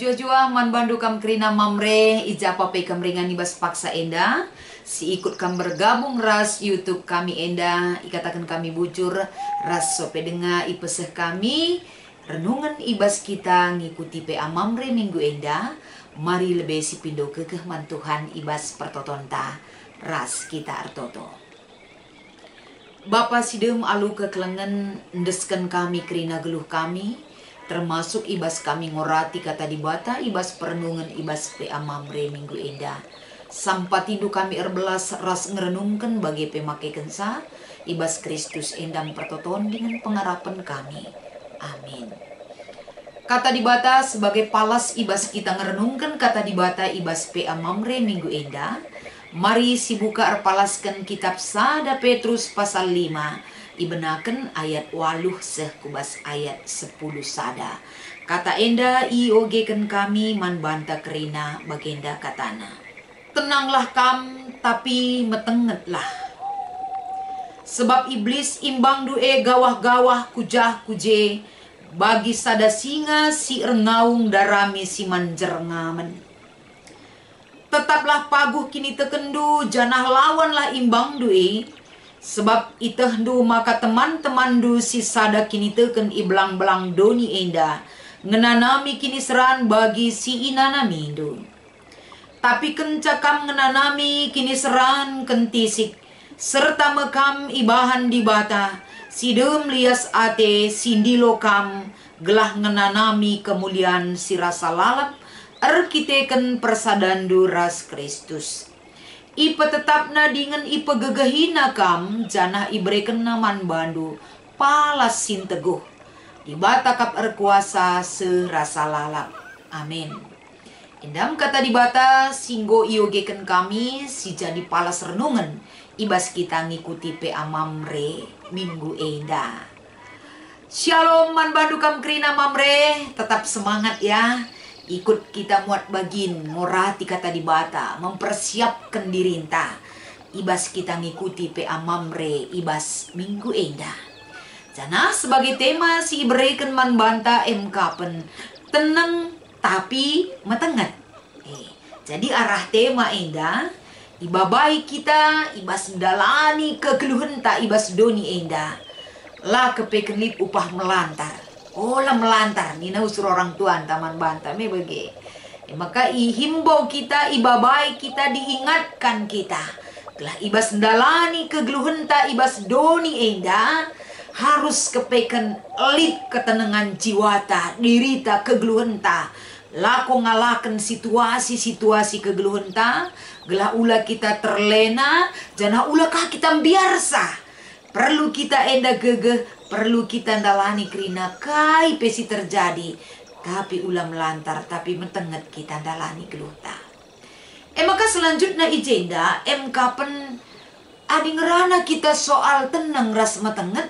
jua-jua man bandu kam krina mamre ijapa pe kamringan ibas paksa enda si ikut kam bergabung ras YouTube kami enda ikatakan kami bujur ras sope denga ipeseh kami renungan ibas kita ngikuti pe amamre minggu enda mari lebih si pindo kekeh man Tuhan ibas pertotonta ras kita artoto. Bapa sidem alu kekelengan ndesken kami krina geluh kami termasuk ibas kami ngorati kata dibata ibas perenungan ibas pe amamre minggu enda sampai tindu kami erbelas ras ngerenungkan bagi pemakai kensa ibas Kristus endang pertoton dengan pengharapan kami. Amin. Kata dibata sebagai palas ibas kita ngerenungkan kata dibata ibas pe amamre minggu enda. Mari sibuka erpalaskan kitab Sada Petrus pasal 5 ibenaken ayat 8 seh kubas ayat 10 sada. Kata enda iogekan kami man banta kerina bagenda katana. Tenanglah kam tapi metengetlah. Sebab iblis imbang due gawah-gawah kujah kuje bagi sada singa si rengaung darami si manjerngamen. Tetaplah paguh kini tekendu janah lawanlah imbang due. Sebab itehdu maka teman-teman du si sada kini teken iblang-belang doni enda ngenanami kini seran bagi si inanami du. Tapi kencakam ngenanami kini seran kentisik serta mekam ibahan di bata sidem lias ate sindilo kam gelah ngenanami kemuliaan si rasa lalap erkiteken persadandu ras Kristus. Ipe tetapna dengan ipe gegehina kam janah ibreken naman bandu palas sin teguh dibata kap erkuasa serasa lalap. Amin. Endam kata dibata singgo iogeken kami si jadi palas renungan ibas kita ngikuti pe amamre minggu enda. Shalom man bandu kam krina mamre tetap semangat ya. Ikut kita muat bagin ngorati kata dibata mempersiapkan dirinta ibas kita ngikuti pe amamre ibas minggu enda. Jana sebagai tema si ibreken man banta emkapen tenang tapi metenget. Jadi arah tema enda ibabai kita ibas dalani kekeluhan tak ibas doni enda lah kepekenlip upah melantar. Oh lah melantar, nina usur orang tuan taman banta me bagi. Maka ihimbau kita, ibabai kita diingatkan kita. Telah ibas ndalani kegeluhenta ibas doni enda harus kepeken elit ketenangan jiwata, dirita kegeluhenta. Lako ngalakan situasi-situasi kegeluhenta, gelah ula kita terlena, jana ula kah kita biasa. Perlu kita enda gegeh, perlu kita ndalani kerina kai pesi terjadi. Tapi ulah melantar, tapi metenget kita ndalani geluta. Maka selanjutnya ijenda, kapan adi ngerana kita soal tenang ras metenget.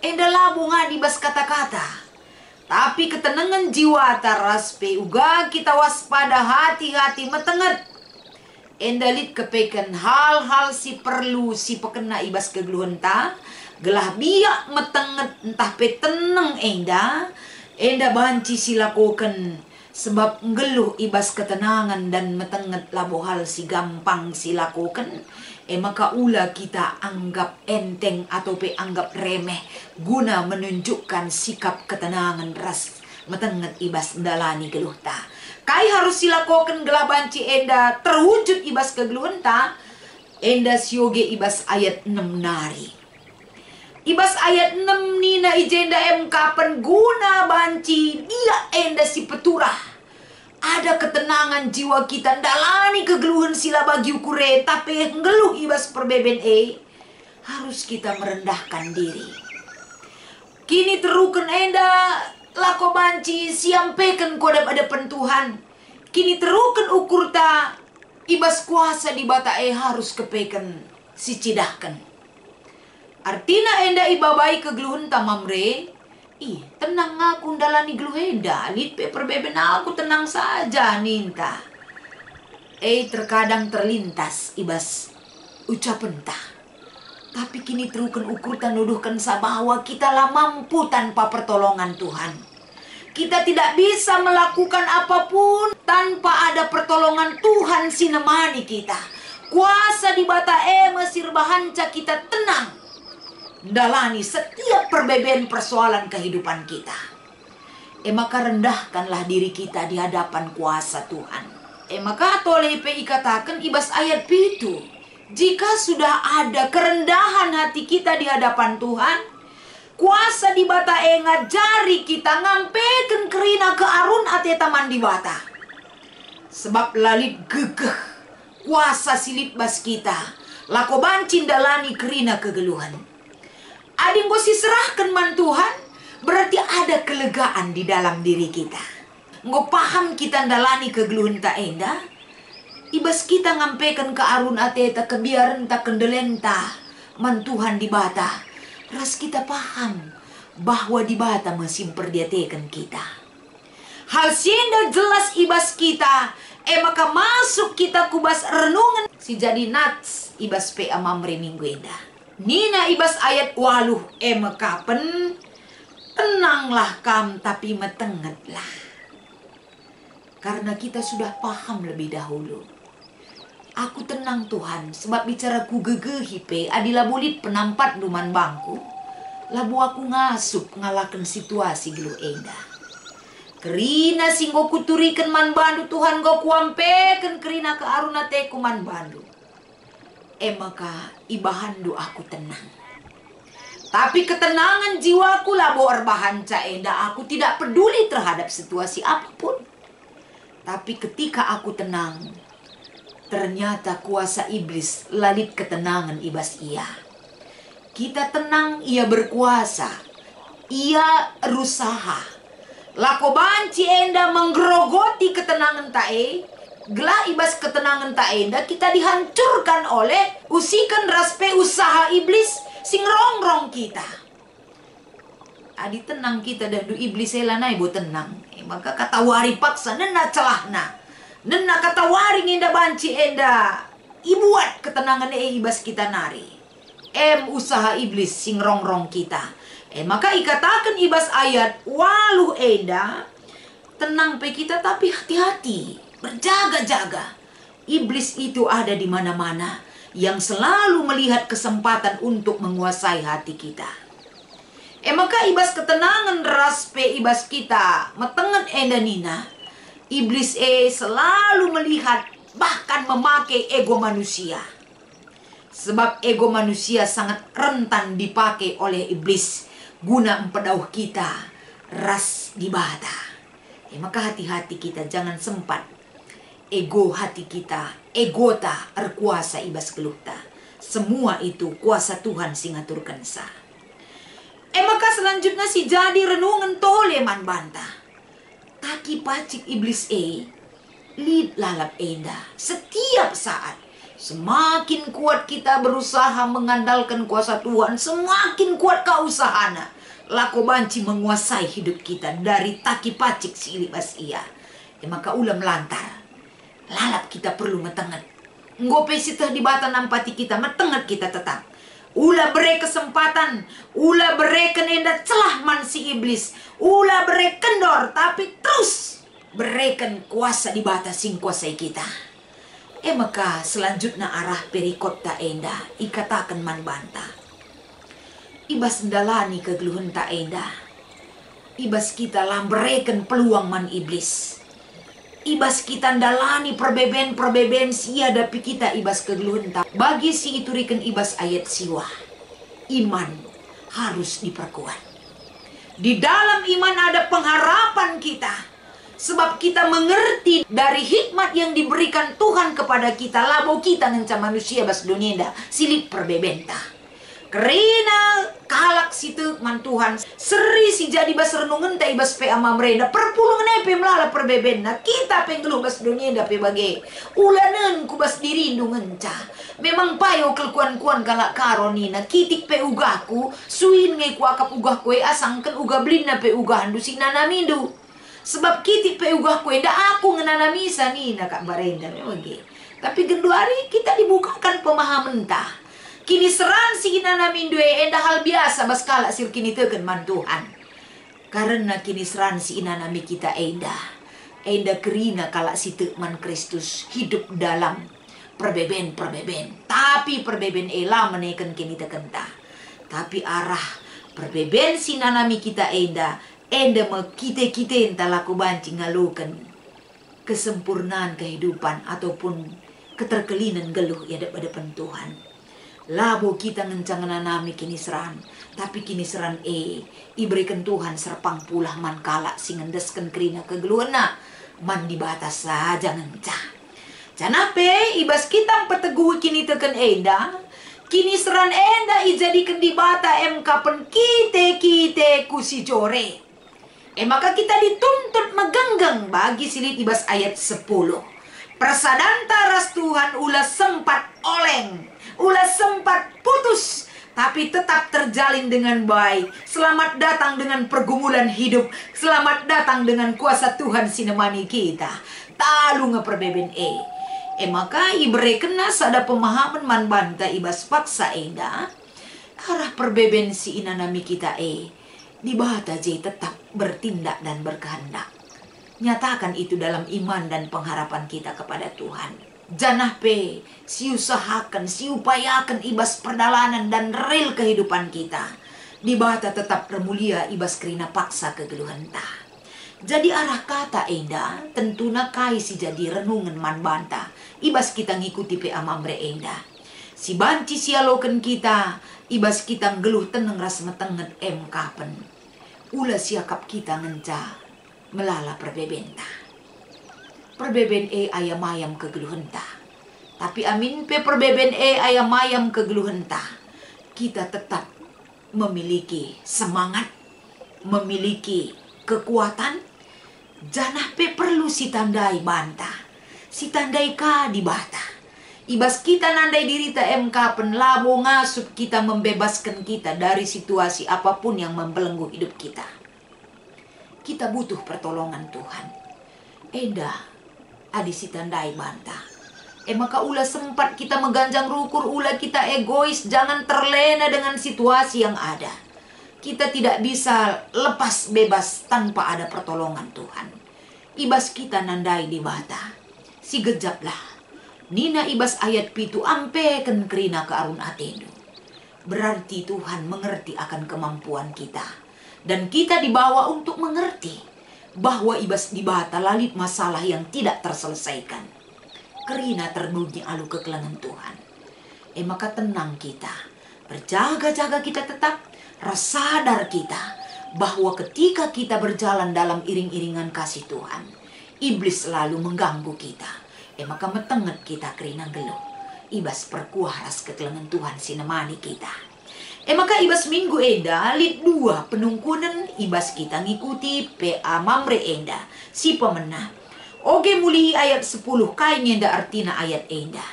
Enda labu ngadi bas kata-kata. Tapi ketenangan jiwa taras pe uga kita waspada hati-hati metenget. Endalit kepeken hal-hal si perlu si pekena ibas kegeluhenta gelah biak metenget entah pe teneng enda banci silakoken sebab ngeluh ibas ketenangan dan metenget labo hal si gampang silakoken maka ula kita anggap enteng atau pe anggap remeh guna menunjukkan sikap ketenangan ras metenget ibas ndalani geluhta. Kai harus silakoken gelah banci enda terwujud ibas kegeluhenta enda sioge ibas ayat 6 nari. Ibas ayat 6 nina ijenda kapan guna banci dia enda si peturah. Ada ketenangan jiwa kita ndalani kegeluhan sila bagi ukure tapi ngeluh ibas perbeben harus kita merendahkan diri. Kini teruken enda lako banci siampaikan kodam ada pentuhan. Kini teruken ukur ta ibas kuasa di bata harus kepeken si cidahkan. Artina enda ibabai kegeluhan tamamre. Tenang aku ndalani geluhenda. Lipe perbeben aku tenang saja ninta. Terkadang terlintas ibas ucapan ta. Tapi kini teruken ukur tan nuduhkan bahwa kita lah mampu tanpa pertolongan Tuhan. Kita tidak bisa melakukan apapun tanpa ada pertolongan Tuhan sinemani kita. Kuasa di bata Mesir bahanca kita tenang dalani setiap perbedaan persoalan kehidupan kita. Maka rendahkanlah diri kita di hadapan kuasa Tuhan. Maka toleh PI katakan ibas ayat itu, jika sudah ada kerendahan hati kita di hadapan Tuhan, kuasa di bata ngajari kita ngampekan kerina ke arun ate taman di bata. Sebab lalit gegeh kuasa silip bas kita, lako bancin dalani kerina kegeluhan. Ading gosi serahkan man Tuhan, berarti ada kelegaan di dalam diri kita. Ngo paham kita dalani kegeluhan tak enda, ibas kita ngampekan ke arun ate ta kebiaran ta kendelenta man Tuhan di bata. Ras kita paham bahwa di bata masih perdiatekan kita. Hal sienda jelas ibas kita, maka masuk kita kubas renungan si jadi nats ibas pe amamre minggu enda. Nina ibas ayat 8 maka tenanglah kam tapi metengetlah. Karena kita sudah paham lebih dahulu. Aku tenang Tuhan, sebab bicara ku gegehi pe adila bulit penampat duman bangku. Labu aku ngasup ngalahkan situasi gelu enda. Kerina singgo kuturikan man bandu Tuhan go kuampekan kerina ke aruna teku man bandu. Maka ibahandu aku tenang. Tapi ketenangan jiwaku labu arbahanca enda, aku tidak peduli terhadap situasi apapun. Tapi ketika aku tenang, ternyata kuasa iblis lalit ketenangan ibas ia. Kita tenang, ia berkuasa. Ia rusaha. Lako banci enda menggerogoti ketenangan tae. Gela ibas ketenangan tae enda kita dihancurkan oleh usikan raspe usaha iblis sing rongrong kita. Adi tenang kita dan du iblis elanai bo tenang. Maka kata wari paksa nena celahna. Nena kata wari enda banci enda. Ibuat ketenangan ibas kita nari. Usaha iblis sing rongrong kita. Maka ikatakan ibas ayat waluh enda. Tenang pe kita tapi hati-hati. Berjaga-jaga. Iblis itu ada di mana-mana. Yang selalu melihat kesempatan untuk menguasai hati kita. Maka ibas ketenangan raspe ibas kita. Metengen enda nina. Iblis selalu melihat bahkan memakai ego manusia. Sebab ego manusia sangat rentan dipakai oleh iblis guna empedauh kita ras di bata. Maka hati-hati kita jangan sempat ego hati kita, egota erkuasa ibas kelukta. Semua itu kuasa Tuhan singaturkan sa. Maka selanjutnya si jadi renungan tole man banta. Taki pacik iblis lid lalap enda setiap saat. Semakin kuat kita berusaha mengandalkan kuasa Tuhan, semakin kuat keusahana. Lako banci menguasai hidup kita dari taki pacik si ibas ia. Maka ulah melantar. Lalap kita perlu metengat. Ngope sitah di bata nampati kita, metengat kita tetap. Ulah beri kesempatan, ulah beri kenenda celah man si iblis. Ulah beri kendor, tapi terus berikan kuasa di bata sing kuasai kita. Maka selanjutnya arah perikot ta enda, ikatakan man banta. Ibas ndalani kegeluhan ta enda. Ibas kita lambrekan peluang man iblis. Ibas kita ndalani perbeben sia dapi kita ibas kegeluhan ta. Bagi si iturikan ibas ayat siwa. Iman harus diperkuat. Di dalam iman ada pengharapan kita. Sebab kita mengerti dari hikmat yang diberikan Tuhan kepada kita. Labo kita ngenca manusia bas dunia silip perbebenta. Kerina kalak situ man Tuhan. Seri si jadi bas renungan ta ibas pe ama merenda. Perpulungan epe melala perbebena. Kita pengeluh bas dunia pe bage. Ulanen ku bas dirindu ngenca. Memang payo kelkuan-kuan kalak karonina. Kitik pe ugaku. Suin nge ku akap ugah kue asangkan uga blina pe ugahan du sinanamindu. Sebab kitik pe ugah kue nda aku ngenanamisa nina kak barenda memang. Tapi genduari kita dibukakan pemahaman tah. Kini seran si nanamindu enda hal biasa baskala sir kini teken man Tuhan. Karena kini seran si inanami kita enda kerina kalak si tekman Kristus hidup dalam perbeben. Tapi perbeben ela menekan kini tekenta. Tapi arah perbeben si nanami kita enda me kita entah laku banci ngalukan kesempurnaan kehidupan ataupun keterkelinan geluh ya depan Tuhan. Labo kita ngencang nanami kini seran, tapi kini seran iberikan Tuhan serpang pulah man kalak singendesken kerina kegeluhna man di batas saja ngencah. Canape ibas kita peteguh kini teken enda, kini seran enda ijadikan di bata kapen kite kusi jore. Maka kita dituntut megenggang bagi silit ibas ayat 10. Persadanta ras Tuhan ulah sempat oleng, ulah sempat putus, tapi tetap terjalin dengan baik. Selamat datang dengan pergumulan hidup, selamat datang dengan kuasa Tuhan sinemani kita. Talu ngeperbeben maka ibere kena sada pemahaman man banta ibas paksa enda arah perbeben si inanami kita di bata je tetap bertindak dan berkehendak. Nyatakan itu dalam iman dan pengharapan kita kepada Tuhan. Janah si usahakan, si upayakan ibas perdalanan dan real kehidupan kita. Di bata tetap termulia ibas kerina paksa kegeluhan ta. Jadi arah kata enda tentuna kai si jadi renungan man banta. Ibas kita ngikuti amamre enda. Si banci sialoken kita, ibas kita ngeluh teneng ras metenget kapen. Ula siakap kita ngenca melala perbebenta. Perbeben ayam kegeluhenta. Tapi amin perbeben ayam kegeluhenta. Kita tetap memiliki semangat, memiliki kekuatan. Janah perlu si tandai banta, si tandai ka di bata. Ibas kita nandai diri ta kapen labo ngasup kita membebaskan kita dari situasi apapun yang membelenggu hidup kita. Kita butuh pertolongan Tuhan. Eda adi si tandai banta. Maka ulah sempat kita mengganjang rukur, ulah kita egois, jangan terlena dengan situasi yang ada. Kita tidak bisa lepas bebas tanpa ada pertolongan Tuhan. Ibas kita nandai di bata. Si gejaplah. Nina ibas ayat pitu ampe ken kerina ke arun atenu. Berarti Tuhan mengerti akan kemampuan kita. Dan kita dibawa untuk mengerti bahwa ibas di bata lalit masalah yang tidak terselesaikan. Kerina terdunyi alu kekelengan Tuhan. Maka tenang kita. Berjaga-jaga kita tetap. Sadar kita bahwa ketika kita berjalan dalam iring-iringan kasih Tuhan, iblis selalu mengganggu kita. Maka metenget kita kerina geluh. Ibas perkuah ras kekelengan Tuhan sinemani kita. Maka ibas minggu enda lit 2 penungkunan ibas kita ngikuti mamre enda si pemenang. Oge muli ayat 10 kai ngenda artina ayat enda.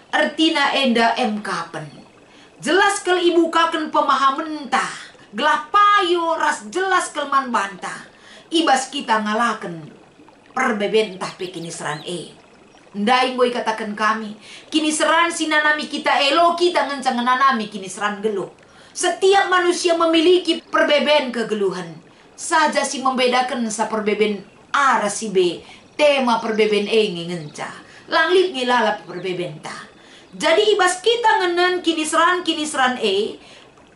Artina enda kapen. Jelas kel ibu kaken pemahaman tah. Gelah payo ras jelas kelman bantah. Ibas kita ngalaken perbeben tah pekini seran Ndai boy katakan kami. Kini seran sinanami kita elo kita ngencang nanami kini seran geluh. Setiap manusia memiliki perbeben kegeluhan. Saja si membedakan sa perbeben A ras si B. Tema perbeben ngenca. Langlit ngilalap perbeben tah. Jadi ibas kita ngenen kini seran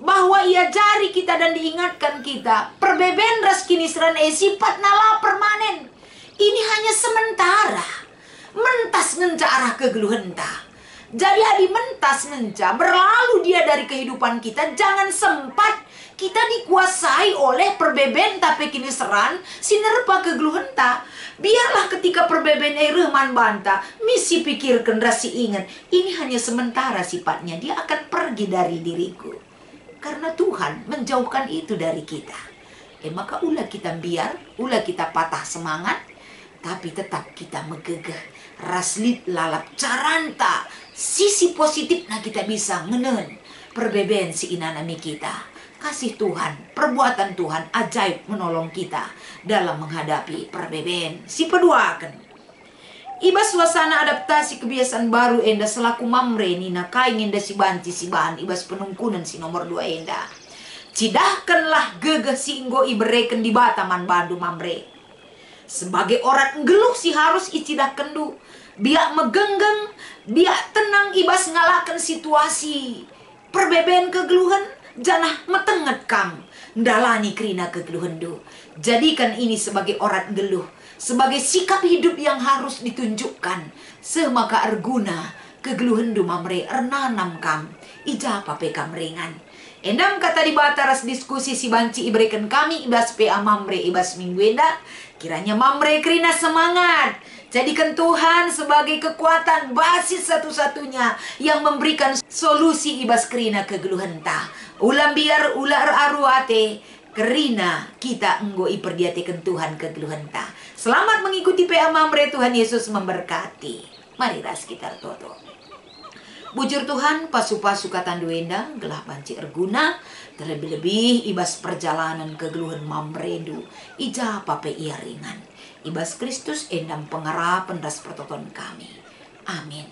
bahwa ia jari kita dan diingatkan kita perbeben ras kini seran sifat nala permanen. Ini hanya sementara. Mentas ngenca arah kegeluhan ta. Jadi adi mentas ngenca berlalu dia dari kehidupan kita. Jangan sempat kita dikuasai oleh perbeben tapi kini seran sinerpa kegeluhan ta. Biarlah ketika perbeben rehman banta misi pikirkan rasi ingat ini hanya sementara sifatnya, dia akan pergi dari diriku karena Tuhan menjauhkan itu dari kita. Maka ulah kita ulah kita patah semangat, tapi tetap kita megegeh raslit lalap caranta sisi positif nah kita bisa ngenen perbeben si inanami kita. Kasih Tuhan, perbuatan Tuhan ajaib menolong kita dalam menghadapi perbeben. Si peduakan. Ibas suasana adaptasi kebiasaan baru enda selaku mamre nina kai ngenda si banci si bahan ibas penungkunan si nomor 2 enda. Cidahkanlah gegeh si inggo ibereken di bataman bandu mamre. Sebagai orang geluh si harus icidahkan du. Biak megenggeng, biak tenang ibas ngalakan situasi. Perbeben kegeluhan, janah metenget kam. Ndalani kerina kegeluhan du. Jadikan ini sebagai orang geluh. Sebagai sikap hidup yang harus ditunjukkan. Semaka arguna kegeluhan du mamre ernanam kam. Ija apa pekam ringan. Endam kata di bataras diskusi si banci iberikan kami ibas PA mamre ibas minggu enda. Kiranya mamre kerina semangat. Jadikan Tuhan sebagai kekuatan basis satu-satunya yang memberikan solusi ibas kerina kegeluhan ta. Ulam biar ular aruate kerina kita enggo iperdiatekan Tuhan kegeluhan ta. Selamat mengikuti PA mamre, Tuhan Yesus memberkati. Mari ras kita toto. Bujur Tuhan, pasu-pasu kata duendang, gelah banci erguna, terlebih-lebih ibas perjalanan kegeluhan mamredu, ija pape ia ringan. Ibas Kristus endang pengarah pendas pertoton kami. Amin.